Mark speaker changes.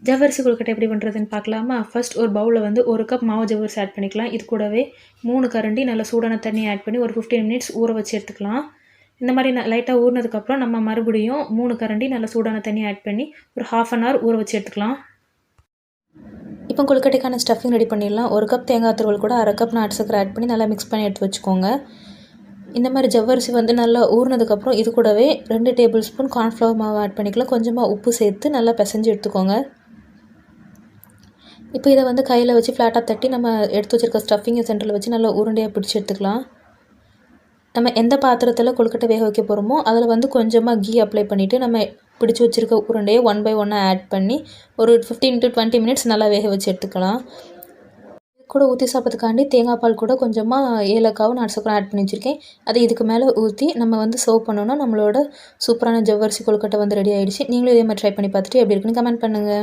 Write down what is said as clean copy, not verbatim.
Speaker 1: ஜவ்வரிசி கொழுக்கட்டை எப்படி பண்ணுறதுன்னு பார்க்கலாமா? ஃபர்ஸ்ட் ஒரு பவுலில் வந்து 1 கப் மாவு ஜவ்வரிசி ஆட் பண்ணிக்கலாம். இது கூடவே 3 கரண்டி நல்ல சூடான தண்ணி ஆட் பண்ணி ஒரு 15 மினிட்ஸ் ஊற வச்சு எடுத்துக்கலாம். இந்த மாதிரி லைட்டாக ஊறினதுக்கப்புறம் நம்ம மறுபடியும் 3 கரண்டி நல்ல சூடான தண்ணி ஆட் பண்ணி ஒரு 1/2 அன் ஹவர் ஊற வச்சு எடுத்துக்கலாம். இப்போ கொழுக்கட்டைக்கான ஸ்டஃபிங் ரெடி பண்ணிடலாம். 1 கப் தேங்காய் துருவல் கூட 1/2 கப் நாட்டு சக்கரை ஆட் பண்ணி நல்லா மிக்ஸ் பண்ணி எடுத்து வச்சுக்கோங்க. இந்த மாதிரி ஜவ்வரிசி வந்து நல்லா ஊறினதுக்கப்புறம் இது கூடவே 2 டேபிள் ஸ்பூன் கார்ன்ஃப்ளவர் மாவு ஆட் பண்ணிக்கலாம். கொஞ்சமாக உப்பு சேர்த்து நல்லா பிசைஞ்சு எடுத்துக்கோங்க. இப்போ இதை வந்து கையில் வச்சு ஃப்ளாட்டாக தட்டி நம்ம எடுத்து வச்சுருக்க ஸ்டஃபிங்கை சென்டரில் வச்சு நல்லா உருண்டையாக பிடிச்சி எடுத்துக்கலாம். நம்ம எந்த பாத்திரத்தில் கொழுக்கட்டை வேக வைக்க போகிறோமோ அதில் வந்து கொஞ்சமாக கீ அப்ளை பண்ணிவிட்டு நம்ம பிடிச்சி வச்சுருக்க உருண்டையை 1 பை 1 ஆட் பண்ணி ஒரு 15 to 20 மினிட்ஸ் நல்லா வேக வச்சு எடுத்துக்கலாம். கூட ஊற்றி சாப்பிட்றதுக்காண்டி தேங்காய் பால் கூட கொஞ்சமாக ஏலக்காவும் நாட்டு சக்கரை ஆட் பண்ணி வச்சுருக்கேன். அதை இதுக்கு மேலே ஊற்றி நம்ம வந்து சர்வ் பண்ணோன்னா நம்மளோட சூப்பரான ஜவ்வரிசி கொழுக்கட்டை வந்து ரெடி ஆகிடுச்சு. நீங்களும் இதே மாதிரி ட்ரை பண்ணி பார்த்துட்டு எப்படி இருக்குன்னு கமெண்ட் பண்ணுங்கள்.